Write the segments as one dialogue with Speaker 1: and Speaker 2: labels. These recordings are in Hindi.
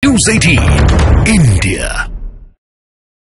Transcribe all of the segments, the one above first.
Speaker 1: News 18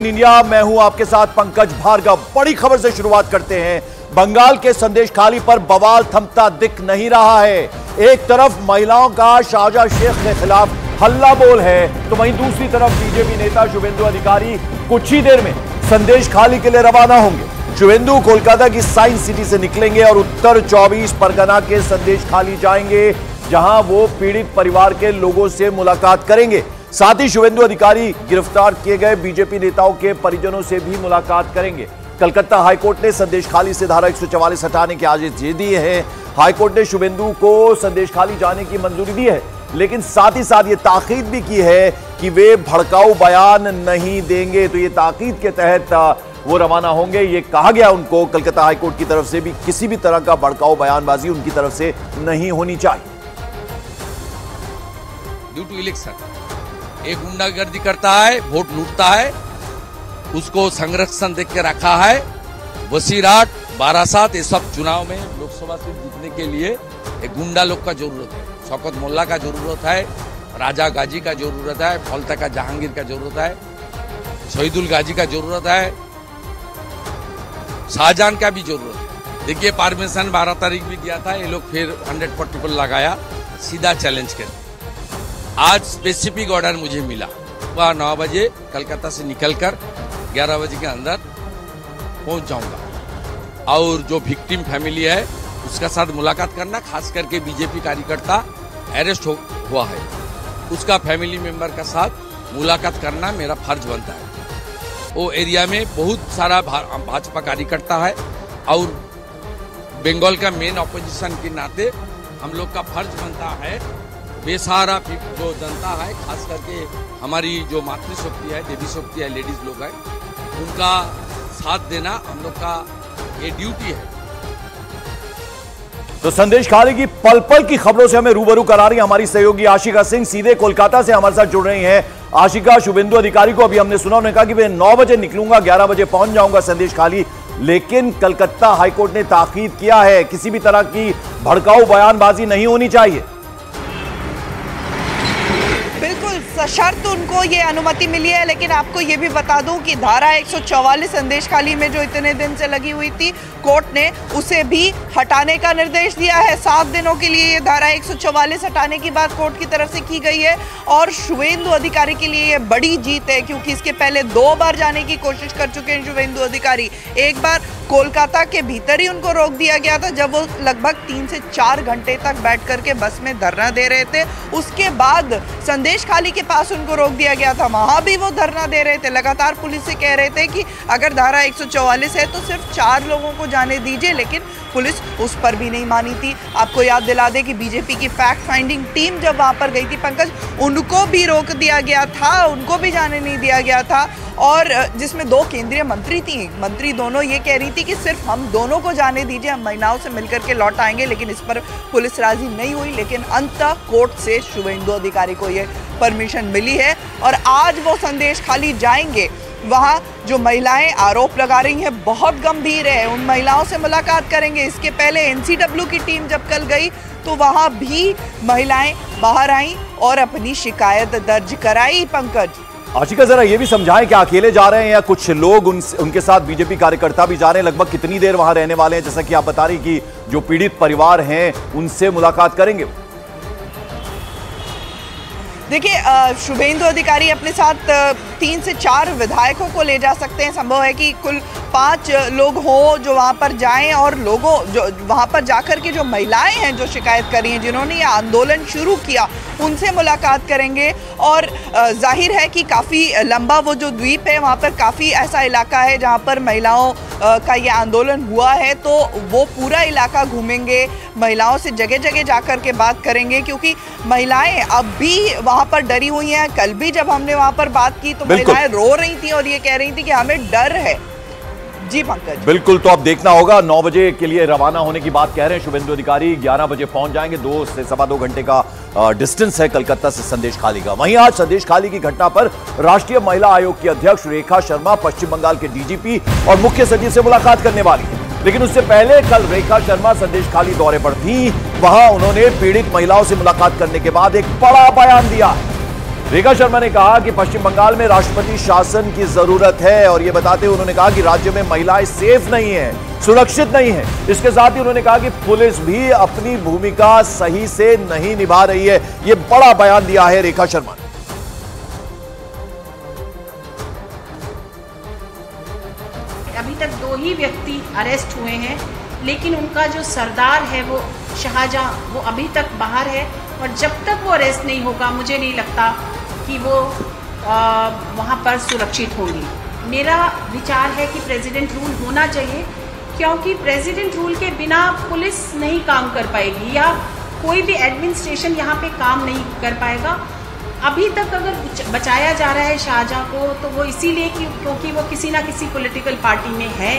Speaker 1: India. मैं हूं आपके साथ पंकज भार्गव। बड़ी खबर से शुरुआत करते हैं। बंगाल के संदेश खाली पर बवाल थमता दिख नहीं रहा है। एक तरफ महिलाओं का शाहजहां शेख के खिलाफ हल्ला बोल है, तो वहीं दूसरी तरफ बीजेपी नेता शुभेंदु अधिकारी कुछ ही देर में संदेश खाली के लिए रवाना होंगे। शुभेंदु कोलकाता की साइंस सिटी से निकलेंगे और उत्तर 24 परगना के संदेश खाली जाएंगे, जहां वो पीड़ित परिवार के लोगों से मुलाकात करेंगे। साथ ही शुभेंदु अधिकारी गिरफ्तार किए गए बीजेपी नेताओं के परिजनों से भी मुलाकात करेंगे। कलकत्ता हाईकोर्ट ने संदेश खाली से धारा 144 हटाने के आदेश दे दिए हैं। हाईकोर्ट ने शुभेंदु को संदेश खाली जाने की मंजूरी दी है, लेकिन साथ ही साथ ये ताकीद भी की है कि वे भड़काऊ बयान नहीं देंगे। तो ये ताकीद के तहत वो रवाना होंगे। ये कहा गया उनको कलकत्ता हाईकोर्ट की तरफ से भी किसी भी तरह का भड़काऊ बयानबाजी उनकी तरफ से नहीं होनी चाहिए।
Speaker 2: ड्यू टू इलेक्शन एक गुंडागर्दी करता है, वोट लूटता है, उसको संरक्षण देख के रखा है। वसीराट, बारासात, ये सब चुनाव में लोकसभा सीट जीतने के लिए एक गुंडा लोग का जरूरत है। शौकत मोल्ला का जरूरत है, राजा गाजी का जरूरत है, फौलता का जहांगीर का जरूरत है, शहीदुल गाजी का जरूरत है, शाहजहां का भी जरूरत है। देखिए परमिशन 12 तारीख भी दिया था, ये लोग फिर 100 लगाया, सीधा चैलेंज कर। आज स्पेसिफिक ऑर्डर मुझे मिला, वह 9 बजे कलकत्ता से निकलकर 11 बजे के अंदर पहुंच जाऊंगा और जो विक्टिम फैमिली है उसका साथ मुलाकात करना, खास करके बीजेपी कार्यकर्ता अरेस्ट हुआ है उसका फैमिली मेंबर का साथ मुलाकात करना मेरा फर्ज बनता है। वो एरिया में बहुत सारा भाजपा कार्यकर्ता है और बंगाल का मेन ऑपोजिशन के नाते हम लोग का फर्ज बनता है बेसहारा जो जनता है, खास करके हमारी जो मातृशक्ति है, देवी शक्ति है, लेडीज लोग हैं, उनका साथ देना हम लोग का ये ड्यूटी है।
Speaker 1: तो संदेश खाली की पल पल की खबरों से हमें रूबरू करा रही है हमारी सहयोगी आशिका सिंह, सीधे कोलकाता से हमारे साथ जुड़ रही हैं। आशिका, शुभेंदु अधिकारी को अभी हमने सुना, उन्होंने कहा कि मैं 9 बजे निकलूंगा, 11 बजे पहुंच जाऊंगा संदेश खाली, लेकिन कलकत्ता हाईकोर्ट ने ताकीद किया है किसी भी तरह की भड़काऊ बयानबाजी नहीं होनी चाहिए।
Speaker 3: सशर्त उनको ये अनुमति मिली है, लेकिन आपको ये भी बता दूं कि धारा 144 संदेश खाली में जो इतने दिन से लगी हुई थी, कोर्ट ने उसे भी हटाने का निर्देश दिया है। 7 दिनों के लिए ये धारा 144 हटाने की बात कोर्ट की तरफ से की गई है और शुभेंदु अधिकारी के लिए ये बड़ी जीत है, क्योंकि इसके पहले 2 बार जाने की कोशिश कर चुके हैं शुभेंदु अधिकारी। एक बार कोलकाता के भीतर ही उनको रोक दिया गया था, जब वो लगभग 3 से 4 घंटे तक बैठ करके बस में धरना दे रहे थे। उसके बाद संदेश खाली के पास उनको रोक दिया गया था, वहां भी वो धरना दे रहे थे। लगातार पुलिस से कह रहे थे कि अगर धारा 144 है तो सिर्फ 4 लोगों को जाने दीजिए, लेकिन पुलिस उस पर भी नहीं मानी थी। आपको याद दिला दे कि बीजेपी की फैक्ट फाइंडिंग टीम जब वहां पर गई थी पंकज, उनको भी रोक दिया गया था, उनको भी जाने नहीं दिया गया था, और जिसमें 2 केंद्रीय मंत्री थी। मंत्री दोनों ये कह रही थी कि सिर्फ हम दोनों को जाने दीजिए, हम महिलाओं से मिलकर के लौट आएंगे, लेकिन इस पर पुलिस राजी नहीं हुई। लेकिन अंततः कोर्ट से शुभेंदु अधिकारी को ये परमिशन मिली है और आज वो संदेश खाली जाएंगे। वहाँ जो महिलाएं आरोप लगा रही हैं बहुत गंभीर है, उन महिलाओं से मुलाकात करेंगे। इसके पहले एनसीडब्ल्यू की टीम जब कल गई तो वहाँ भी महिलाएं बाहर आईं और अपनी शिकायत दर्ज कराई। पंकज,
Speaker 1: आशिका, जरा ये भी समझाएं कि अकेले जा रहे हैं या कुछ लोग उनके साथ बीजेपी कार्यकर्ता भी जा रहे हैं? लगभग कितनी देर वहां रहने वाले हैं? जैसा कि आप बता रही कि जो पीड़ित परिवार हैं उनसे मुलाकात करेंगे।
Speaker 3: देखिए, शुभेंदु अधिकारी अपने साथ 3 से 4 विधायकों को ले जा सकते हैं। संभव है कि कुल 5 लोग हों जो वहाँ पर जाएं और लोगों जो वहाँ पर जाकर के जो महिलाएं हैं जो शिकायत कर रही हैं, जिन्होंने ये आंदोलन शुरू किया, उनसे मुलाकात करेंगे। और जाहिर है कि काफ़ी लंबा वो जो द्वीप है, वहाँ पर काफ़ी ऐसा इलाका है जहाँ पर महिलाओं का ये आंदोलन हुआ है, तो वो पूरा इलाका घूमेंगे, महिलाओं से जगह जगह जाकर के बात करेंगे, क्योंकि महिलाएं अब भी वहाँ पर डरी हुई हैं। कल भी जब हमने वहाँ पर बात की तो महिलाएं रो रही थी और ये कह रही थी कि हमें डर है। जी पंकज,
Speaker 1: बिल्कुल, तो अब देखना होगा। 9 बजे के लिए रवाना होने की बात कह रहे हैं शुभेंदु अधिकारी, 11 बजे पहुंच जाएंगे। 2 से सवा 2 घंटे का डिस्टेंस है कलकत्ता से संदेश खाली का। वहीं आज संदेश खाली की घटना पर राष्ट्रीय महिला आयोग की अध्यक्ष रेखा शर्मा पश्चिम बंगाल के डीजीपी और मुख्य सचिव से मुलाकात करने वाली है, लेकिन उससे पहले कल रेखा शर्मा संदेश खाली दौरे पर थी। वहां उन्होंने पीड़ित महिलाओं से मुलाकात करने के बाद एक बड़ा बयान दिया। रेखा शर्मा ने कहा कि पश्चिम बंगाल में राष्ट्रपति शासन की जरूरत है और यह बताते हुए उन्होंने कहा कि राज्य में महिलाएं सेफ नहीं है, सुरक्षित नहीं है। इसके साथ ही उन्होंने कहा कि पुलिस भी अपनी भूमिका सही से नहीं निभा रही है। यह बड़ा बयान दिया है रेखा शर्मा ने।
Speaker 4: अभी तक 2 ही व्यक्ति अरेस्ट हुए हैं, लेकिन उनका जो सरदार है वो शाहजहां, वो अभी तक बाहर है और जब तक वो अरेस्ट नहीं होगा मुझे नहीं लगता कि वो वहाँ पर सुरक्षित होंगी। मेरा विचार है कि प्रेसिडेंट रूल होना चाहिए, क्योंकि प्रेसिडेंट रूल के बिना पुलिस नहीं काम कर पाएगी या कोई भी एडमिनिस्ट्रेशन यहाँ पे काम नहीं कर पाएगा। अभी तक अगर बचाया जा रहा है शाहजहां को तो वो इसीलिए क्योंकि वो किसी ना किसी पॉलिटिकल पार्टी में है,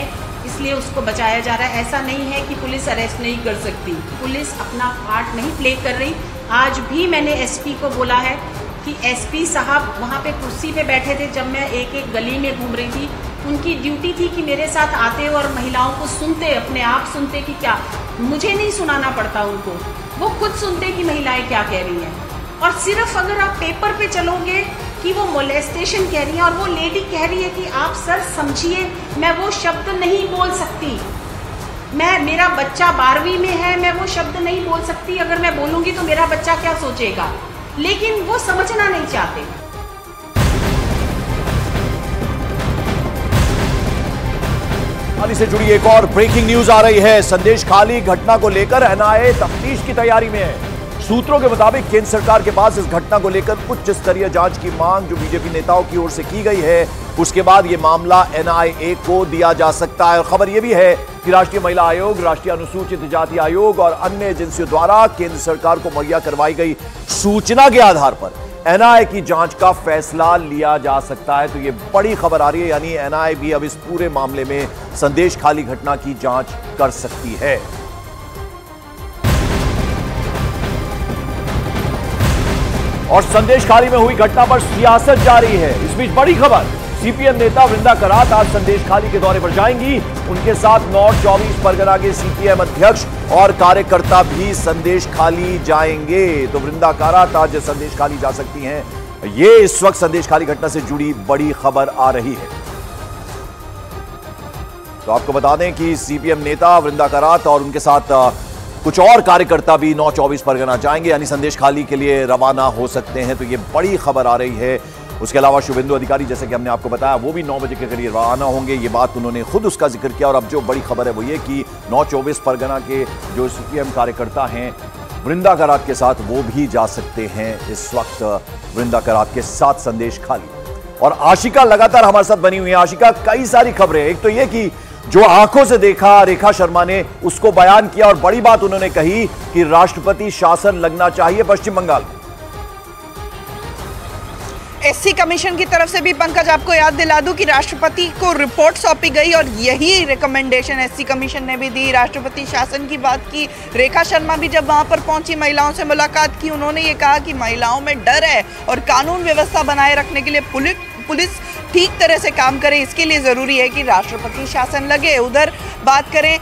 Speaker 4: इसलिए उसको बचाया जा रहा है। ऐसा नहीं है कि पुलिस अरेस्ट नहीं कर सकती, पुलिस अपना पार्ट नहीं प्ले कर रही। आज भी मैंने एसपी को बोला है कि एसपी साहब वहाँ पे कुर्सी पे बैठे थे जब मैं एक एक गली में घूम रही थी। उनकी ड्यूटी थी कि मेरे साथ आते और महिलाओं को सुनते, अपने आप सुनते कि क्या, मुझे नहीं सुनाना पड़ता उनको, वो खुद सुनते कि महिलाएं क्या कह रही हैं। और सिर्फ अगर आप पेपर पे चलोगे कि वो मोलेस्टेशन कह रही है और वो लेडी कह रही है कि आप सर समझिए मैं वो शब्द नहीं बोल सकती, मेरा बच्चा 12वीं में है, मैं वो शब्द नहीं बोल सकती, अगर मैं बोलूंगी तो मेरा बच्चा क्या सोचेगा, लेकिन वो समझना नहीं चाहते।
Speaker 1: खाली से जुड़ी एक और ब्रेकिंग न्यूज आ रही है। संदेश खाली घटना को लेकर एनआईए तफ्तीश की तैयारी में है। सूत्रों के मुताबिक केंद्र सरकार के पास इस घटना को लेकर उच्च स्तरीय जांच की मांग जो बीजेपी नेताओं की ओर से की गई है, उसके बाद यह मामला एनआईए को दिया जा सकता है। और खबर यह भी है कि राष्ट्रीय महिला आयोग, राष्ट्रीय अनुसूचित जाति आयोग और अन्य एजेंसियों द्वारा केंद्र सरकार को मुहैया करवाई गई सूचना के आधार पर एनआईए की जांच का फैसला लिया जा सकता है। तो यह बड़ी खबर आ रही है, यानी एनआईए भी अब इस पूरे मामले में संदेश खाली घटना की जांच कर सकती है। और संदेश खाली में हुई घटना पर सियासत जारी है। इस बीच बड़ी खबर, सीपीएम नेता वृंदा करात आज संदेश खाली के दौरे पर जाएंगी। उनके साथ नॉर्थ 24 परगना के सीपीएम अध्यक्ष और कार्यकर्ता भी संदेश खाली जाएंगे। तो वृंदा करात आज संदेश खाली जा सकती हैं। ये इस वक्त संदेश खाली घटना से जुड़ी बड़ी खबर आ रही है। तो आपको बता दें कि सीपीएम नेता वृंदा करात और उनके साथ कुछ और कार्यकर्ता भी नॉर्थ 24 परगना जाएंगे, यानी संदेश खाली के लिए रवाना हो सकते हैं। तो ये बड़ी खबर आ रही है। उसके अलावा शुभेंदु अधिकारी, जैसे कि हमने आपको बताया, वो भी 9 बजे के करीब रवाना होंगे। ये बात उन्होंने खुद उसका जिक्र किया। और अब जो बड़ी खबर है वो ये कि नॉर्थ 24 परगना के जो सीपीएम कार्यकर्ता हैं वृंदा करात के साथ, वो भी जा सकते हैं इस वक्त वृंदा करात के साथ संदेश खाली। और आशिका लगातार हमारे साथ बनी हुई है। आशिका, कई सारी खबरें, एक तो ये कि जो आंखों से देखा रेखा शर्मा ने उसको बयान किया और बड़ी बात उन्होंने कही कि राष्ट्रपति शासन लगना चाहिए पश्चिम बंगाल में।
Speaker 3: एससी कमीशन की तरफ से भी पंकज आपको याद दिला दूं कि राष्ट्रपति को रिपोर्ट सौंपी गई और यही रिकमेंडेशन एससी कमीशन ने भी दी। राष्ट्रपति शासन की बात की। रेखा शर्मा भी जब वहां पर पहुंची, महिलाओं से मुलाकात की, उन्होंने ये कहा कि महिलाओं में डर है और कानून व्यवस्था बनाए रखने के लिए पुलिस ठीक तरह से काम करे, इसके लिए ज़रूरी है कि राष्ट्रपति शासन लगे। उधर बात करें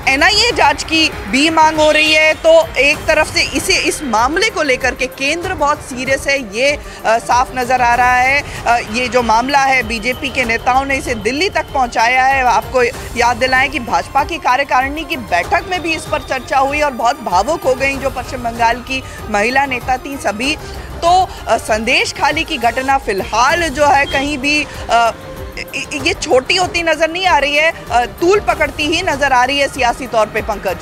Speaker 3: एनआईए जांच की भी मांग हो रही है। तो एक तरफ से इस मामले को लेकर के केंद्र बहुत सीरियस है, ये साफ नज़र आ रहा है। ये जो मामला है, बीजेपी के नेताओं ने इसे दिल्ली तक पहुंचाया है। आपको याद दिलाएं कि भाजपा की कार्यकारिणी की बैठक में भी इस पर चर्चा हुई और बहुत भावुक हो गई जो पश्चिम बंगाल की महिला नेता थी सभी। तो संदेश खाली की घटना फिलहाल जो है कहीं भी ये छोटी होती नजर नहीं आ रही है, तूल पकड़ती ही नजर आ रही है सियासी तौर पे पंकज।